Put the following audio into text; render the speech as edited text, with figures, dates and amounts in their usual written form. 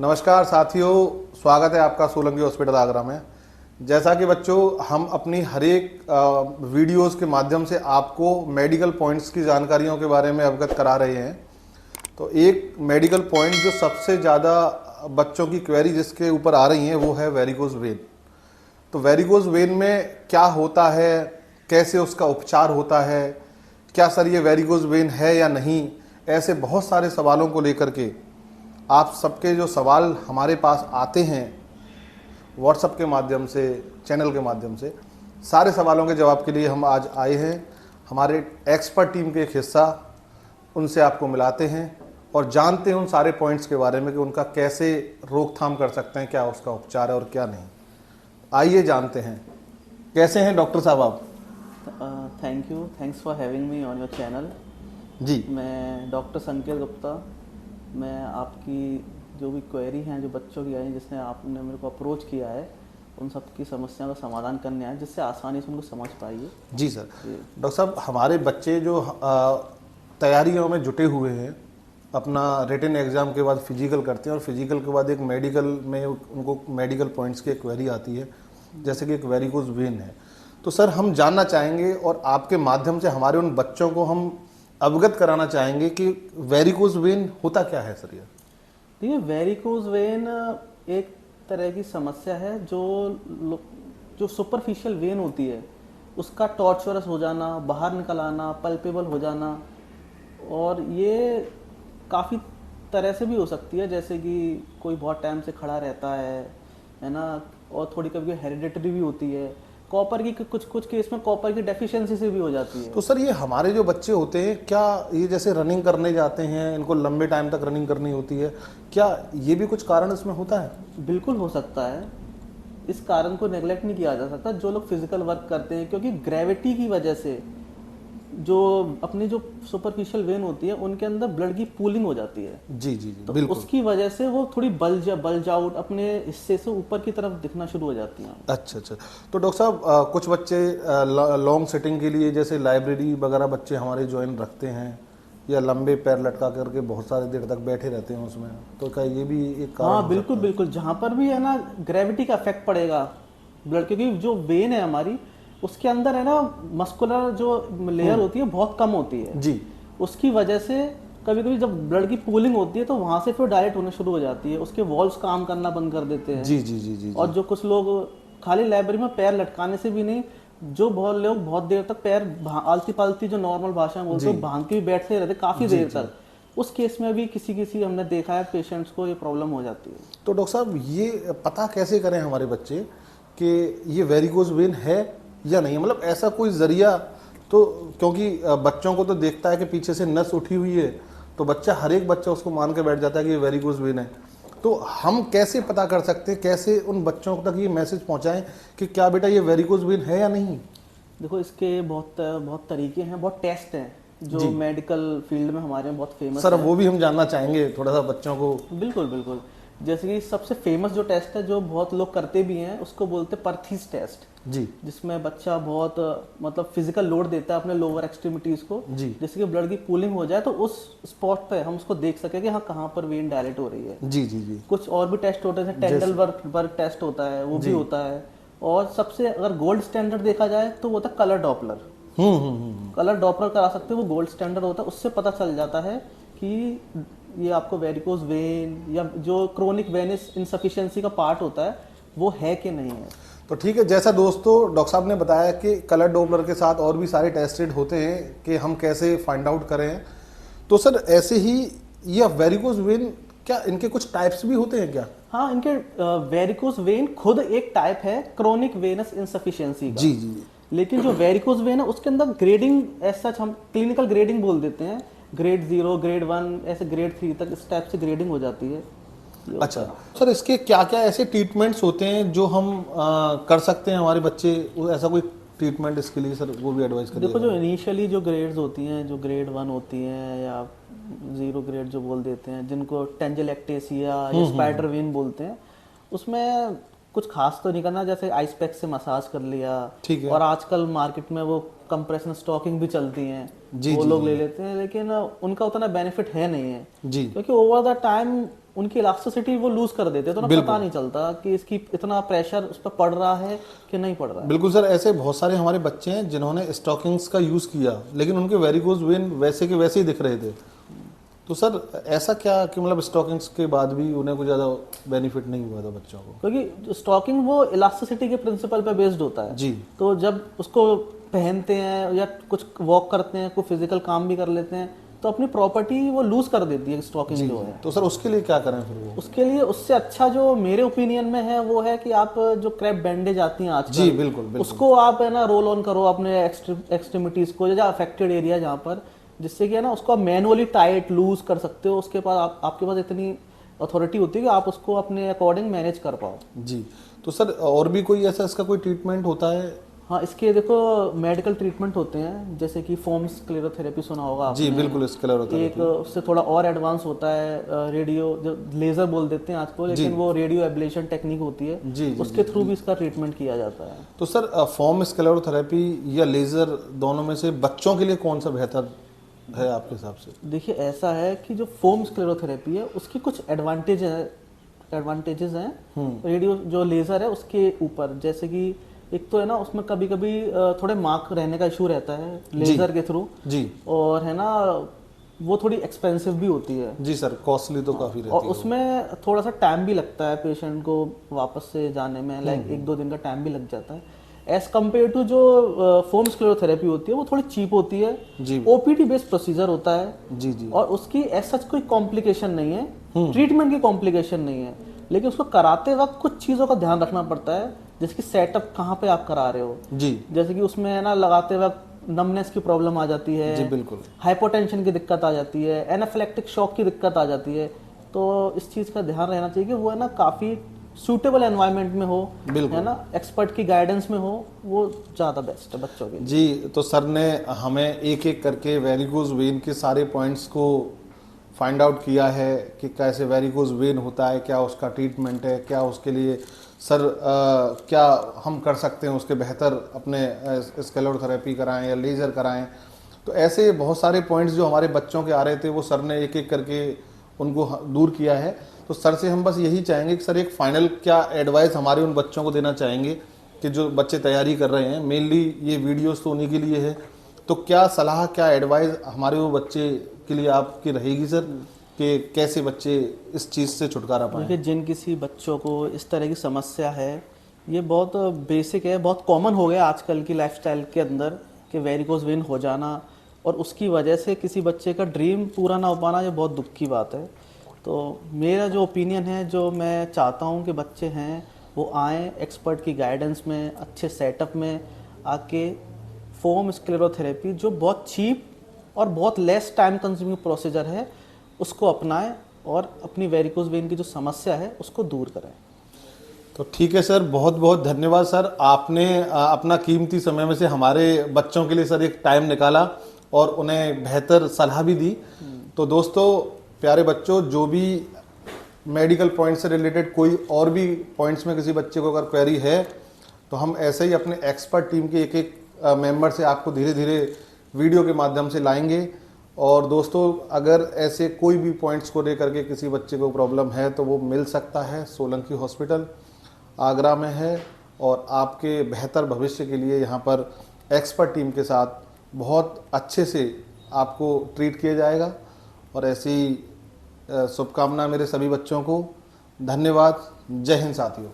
नमस्कार साथियों, स्वागत है आपका सोलंकी हॉस्पिटल आगरा में। जैसा कि बच्चों, हम अपनी हर एक वीडियोस के माध्यम से आपको मेडिकल पॉइंट्स की जानकारियों के बारे में अवगत करा रहे हैं। तो एक मेडिकल पॉइंट जो सबसे ज़्यादा बच्चों की क्वेरी जिसके ऊपर आ रही हैं वो है वेरिकोज वेन। तो वेरिकोज वेन में क्या होता है, कैसे उसका उपचार होता है, क्या सर ये वेरिकोज वेन है या नहीं, ऐसे बहुत सारे सवालों को लेकर के आप सबके जो सवाल हमारे पास आते हैं व्हाट्सएप के माध्यम से, चैनल के माध्यम से, सारे सवालों के जवाब के लिए हम आज आए हैं। हमारे एक्सपर्ट टीम के एक हिस्सा, उनसे आपको मिलाते हैं और जानते हैं उन सारे पॉइंट्स के बारे में कि उनका कैसे रोकथाम कर सकते हैं, क्या उसका उपचार है और क्या नहीं। आइए जानते हैं। कैसे हैं डॉक्टर साहब आप? Thank you, thanks for having me on your channel. जी, मैं डॉक्टर संकेत गुप्ता। मैं आपकी जो भी क्वेरी हैं जो बच्चों की आई, जिसने आपने मेरे को अप्रोच किया है, उन सब की समस्याओं का समाधान करने आए, जिससे आसानी से उनको समझ पाइए। जी सर। डॉक्टर साहब, हमारे बच्चे जो तैयारियों में जुटे हुए हैं, अपना रिटन एग्ज़ाम के बाद फिजिकल करते हैं और फिजिकल के बाद एक मेडिकल में उनको मेडिकल पॉइंट्स की क्वेरी आती है, जैसे कि एक वेरिकोज वेन है। तो सर, हम जानना चाहेंगे और आपके माध्यम से हमारे उन बच्चों को हम अवगत कराना चाहेंगे कि वेरिकोज वेन होता क्या है सर? ये देखिए, वेरिकोज वेन एक तरह की समस्या है जो सुपरफिशियल वेन होती है, उसका टॉर्चरस हो जाना, बाहर निकल आना, पल्पेबल हो जाना, और ये काफ़ी तरह से भी हो सकती है। जैसे कि कोई बहुत टाइम से खड़ा रहता है ना, और थोड़ी कभी हेरिडिटरी भी होती है। कॉपर की कुछ केस में कॉपर की डेफिशिएंसी से भी हो जाती है। तो सर, ये हमारे जो बच्चे होते हैं, क्या ये जैसे रनिंग करने जाते हैं, इनको लंबे टाइम तक रनिंग करनी होती है, क्या ये भी कुछ कारण इसमें होता है? बिल्कुल हो सकता है। इस कारण को नेग्लेक्ट नहीं किया जा सकता। जो लोग फिजिकल वर्क करते हैं, क्योंकि ग्रेविटी की वजह से जो अपनी जो सुपरफिशियल वेन होती है, उनके अंदर ब्लड की पूलिंग हो जाती है। जी जी जी, तो बिल्कुल। उसकी वजह से वो थोड़ी बल्ज आउट अपने हिस्से से ऊपर की तरफ दिखना शुरू हो जाती हैं। अच्छा अच्छा। तो डॉक्टर साहब, कुछ बच्चे लॉन्ग सिटिंग के लिए जैसे लाइब्रेरी वगैरह बच्चे हमारे ज्वाइन रखते हैं, या लंबे पैर लटका करके बहुत सारे देर तक बैठे रहते हैं उसमें, तो क्या ये भी एक कारण? हाँ, बिल्कुल बिल्कुल। जहाँ पर भी है ना ग्रेविटी का इफेक्ट पड़ेगा ब्लड, क्योंकि जो वेन है हमारी, उसके अंदर है ना मस्कुलर जो लेयर होती है बहुत कम होती है जी। उसकी वजह से कभी कभी जब ब्लड की पूलिंग होती है तो वहां से फिर डायरेक्ट होने शुरू हो जाती है, उसके वॉल्स काम करना बंद कर देते हैं। जी जी जी जी। और जो कुछ लोग खाली लाइब्रेरी में पैर लटकाने से भी नहीं, जो बहुत लोग बहुत देर तक पैर आलती पालती, जो नॉर्मल भाषा में बोलते हैं, भांग के भी बैठते रहते काफी देर तक, उस केस में भी किसी हमने देखा है पेशेंट्स को ये प्रॉब्लम हो जाती है। तो डॉक्टर साहब, ये पता कैसे करें हमारे बच्चे कि ये वेरिकोज वेन है या नहीं? मतलब ऐसा कोई जरिया, तो क्योंकि बच्चों को तो देखता है कि पीछे से नस उठी हुई है, तो बच्चा, हर एक बच्चा उसको मान के बैठ जाता है कि ये वेरिकोज वेन है। तो हम कैसे पता कर सकते हैं, कैसे उन बच्चों तक ये मैसेज पहुंचाएं कि क्या बेटा ये वेरिकोज वेन है या नहीं? देखो, इसके बहुत तरीके हैं, बहुत टेस्ट हैं जो मेडिकल फील्ड में हमारे यहाँ बहुत फेमस सर, है। वो भी हम जानना चाहेंगे थोड़ा सा बच्चों को। बिल्कुल बिल्कुल। जैसे कि सबसे फेमस जो टेस्ट है, जो बहुत लोग करते भी हैं, उसको बोलते हैं परथीज टेस्ट जी। जिसमें बच्चा बहुत मतलब फिजिकल लोड देता है अपने लोअर एक्सट्रीमिटीज को जी। जिससे कि ब्लड की पूलिंग हो जाए, तो उस स्पॉट पे हम उसको देख सके कि हाँ कहाँ पर वेन डायलेट हो रही है। जी जी जी। कुछ और भी टेस्ट होते हैं, टेंडल वर्क टेस्ट होता है, वो भी होता है। और सबसे अगर गोल्ड स्टैंडर्ड देखा जाए तो वो होता है कलर डॉपलर। कलर डॉपलर करा सकते हैं, वो गोल्ड स्टैंडर्ड होता है। उससे पता चल जाता है कि ये आपको वेरिकोज वेन या जो क्रोनिक वेनिस इनसफिशिएंसी का पार्ट होता है वो है कि नहीं है। तो ठीक है, जैसा दोस्तों डॉक्टर साहब ने बताया कि कलर डॉपलर के साथ और भी सारे टेस्टेड होते हैं कि हम कैसे फाइंड आउट करें। तो सर, ऐसे ही ये वेरिकोज वेन, क्या इनके कुछ टाइप्स भी होते हैं क्या? हाँ, इनके वेरिकोज वेन खुद एक टाइप है क्रोनिक वेनस इनसफिशिएंसी का। जी जी जी। लेकिन जो वेरिकोज वेन है उसके अंदर ग्रेडिंग, ऐसा हम क्लिनिकल ग्रेडिंग बोल देते हैं, ग्रेड 0, ग्रेड 1, ऐसे ग्रेड 3 तक इस टाइप से ग्रेडिंग हो जाती है। अच्छा सर, इसके क्या क्या ऐसे ट्रीटमेंट्स होते हैं जो हम कर सकते हैं हमारे बच्चे? ऐसा कोई ट्रीटमेंट इसके लिए सर, वो भी एडवाइस करिए। देखो, जो इनिशियली जो ग्रेड्स होती हैं, जो ग्रेड 1 होती हैं या 0 ग्रेड जो बोल देते हैं, जिनको टेंजेलेक्टेसिया या स्पाइडर वेन बोलते हैं, उसमें कुछ खास तो नहीं करना, जैसे आइस पैक से मसाज कर लिया। ठीक है। और आजकल मार्केट में वो कंप्रेशन स्टॉकिंग भी चलती हैं, जी वो जी लोग जी ले लेते हैं, लेकिन उनका उतना बेनिफिट है नहीं है, जी क्योंकि ओवर द टाइम उनकी इलास्टिसिटी वो लूज कर देते हैं, तो ना बिल्कुल। पता नहीं चलता कि इसकी इतना प्रेशर उस पर पड़ रहा है कि नहीं पड़ रहा है। बिल्कुल सर, ऐसे बहुत सारे हमारे बच्चे हैं जिन्होंने स्टॉकिंग्स का यूज़ किया लेकिन उनके वेरिकोज वेन वैसे के वैसे ही दिख रहे थे। तो सर ऐसा क्या कि मतलब स्टॉकिंग्स के बाद भी उन्हें कुछ ज़्यादा बेनिफिट नहीं हुआ था बच्चों को? क्योंकि स्टॉकिंग वो इलास्टिसिटी के प्रिंसिपल पे बेस्ड होता है। जी तो जब उसको पहनते हैं या कुछ वॉक करते हैं, कोई फिजिकल काम भी कर लेते हैं, तो अपनी प्रॉपर्टी वो लूज कर देती है स्टॉकिंग जी जो है। तो सर उसके लिए क्या करें फिर वो? उसके लिए उससे अच्छा जो मेरे ओपिनियन में है वो है कि आप जो क्रैप बैंडेज आती हैं आजकल, जी बिल्कुल बिल्कुल। उसको आप है ना रोल ऑन करो अपने एक्सट्रीमिटीज को, या अफेक्टेड एरिया जहाँ पर, जिससे कि है ना उसको आप मैनुअली टाइट लूज कर सकते हो। उसके बाद आपके पास इतनी अथॉरिटी होती है कि आप उसको अपने अकॉर्डिंग मैनेज कर पाओ। जी तो सर और भी कोई ऐसा इसका कोई ट्रीटमेंट होता है? हाँ, इसके देखो मेडिकल ट्रीटमेंट होते हैं, जैसे कि फोम स्क्लेरोथेरेपी सुना होगा आपने। जी बिल्कुल, स्क्लेरोथेरेपी। एक उससे थोड़ा और एडवांस होता है रेडियो, जो लेजर बोल देते हैं आजकल, लेकिन वो रेडियो एब्लेशन टेक्निक होती है, जी जी उसके थ्रू भी इसका ट्रीटमेंट किया जाता है। तो सर फोम स्क्लेरोथेरेपी या लेजर, दोनों में से बच्चों के लिए कौन सा बेहतर है आपके हिसाब से? देखिए ऐसा है कि जो फोम स्क्लेरोथेरेपी है उसकी कुछ एडवांटेजेस हैं रेडियो जो लेजर है उसके ऊपर। जैसे कि एक तो है ना उसमें कभी कभी थोड़े मार्क रहने का इशू रहता है लेजर के थ्रू जी। और है ना वो थोड़ी एक्सपेंसिव भी होती है। जी सर, कॉस्टली तो काफी रहती और है। उसमें थोड़ा सा टाइम भी लगता है पेशेंट को वापस से जाने में, लाइक 1-2 दिन का टाइम भी लग जाता है। एज कम्पेयर टू जो फोम स्क्लेरोथेरेपी होती है वो थोड़ी चीप होती है, जी ओपीडी बेस्ड प्रोसीजर होता है जी जी और उसकी एज सच कोई कॉम्प्लिकेशन नहीं है, ट्रीटमेंट की कॉम्प्लिकेशन नहीं है, लेकिन उसको कराते वक्त कुछ चीज़ों का ध्यान रखना पड़ता है, जैसे कि सेटअप कहाँ पे आप करा रहे हो। जी जैसे कि उसमें है ना लगाते वक्त नमनेस की प्रॉब्लम आ जाती है, जी बिल्कुल। हाइपोटेंशन की दिक्कत आ जाती है, एनाफिलेक्टिक शॉक की दिक्कत आ जाती है। तो इस चीज़ का ध्यान रहना चाहिए कि वो है ना काफ़ी सूटेबल एनवायरनमेंट में हो, है ना एक्सपर्ट की गाइडेंस में हो, वो ज़्यादा बेस्ट है बच्चों के लिए। जी तो सर ने हमें एक एक करके वेरिकोज वेन के सारे पॉइंट्स को फाइंड आउट किया है कि कैसे वेरिकोज वेन होता है, क्या उसका ट्रीटमेंट है, क्या उसके लिए सर क्या हम कर सकते हैं उसके बेहतर, अपने स्क्लेरोथेरेपी कराएं या लेज़र कराएं। तो ऐसे बहुत सारे पॉइंट्स जो हमारे बच्चों के आ रहे थे वो सर ने एक एक करके उनको दूर किया है। तो सर से हम बस यही चाहेंगे कि सर एक फाइनल क्या एडवाइस हमारे उन बच्चों को देना चाहेंगे कि जो बच्चे तैयारी कर रहे हैं, मेनली ये वीडियोस तो उन्हीं के लिए है, तो क्या सलाह, क्या एडवाइस हमारे वो बच्चे के लिए आपकी रहेगी सर कि कैसे बच्चे इस चीज़ से छुटकारा पाएं? देखिए जिन किसी बच्चों को इस तरह की समस्या है, ये बहुत बेसिक है, बहुत कॉमन हो गया आजकल की लाइफस्टाइल के अंदर कि वेरिकोज वेन हो जाना, और उसकी वजह से किसी बच्चे का ड्रीम पूरा ना हो पाना, ये बहुत दुख की बात है। तो मेरा जो ओपिनियन है, जो मैं चाहता हूँ कि बच्चे हैं वो आएँ एक्सपर्ट की गाइडेंस में, अच्छे सेटअप में आके फोम स्क्लेरोथेरेपी जो बहुत चीप और बहुत लेस टाइम कंज्यूमिंग प्रोसीजर है उसको अपनाएं और अपनी वेरिकोज वेन की जो समस्या है उसको दूर करें। तो ठीक है सर, बहुत बहुत धन्यवाद सर, आपने अपना कीमती समय में से हमारे बच्चों के लिए सर एक टाइम निकाला और उन्हें बेहतर सलाह भी दी। तो दोस्तों, प्यारे बच्चों, जो भी मेडिकल पॉइंट से रिलेटेड कोई और भी पॉइंट्स में किसी बच्चे को अगर क्वेरी है तो हम ऐसे ही अपने एक्सपर्ट टीम के एक एक मेंबर से आपको धीरे धीरे वीडियो के माध्यम से लाएंगे। और दोस्तों, अगर ऐसे कोई भी पॉइंट्स को लेकर के किसी बच्चे को प्रॉब्लम है तो वो मिल सकता है, सोलंकी हॉस्पिटल आगरा में है, और आपके बेहतर भविष्य के लिए यहाँ पर एक्सपर्ट टीम के साथ बहुत अच्छे से आपको ट्रीट किया जाएगा। और ऐसी शुभकामना मेरे सभी बच्चों को। धन्यवाद। जय हिंद साथियों।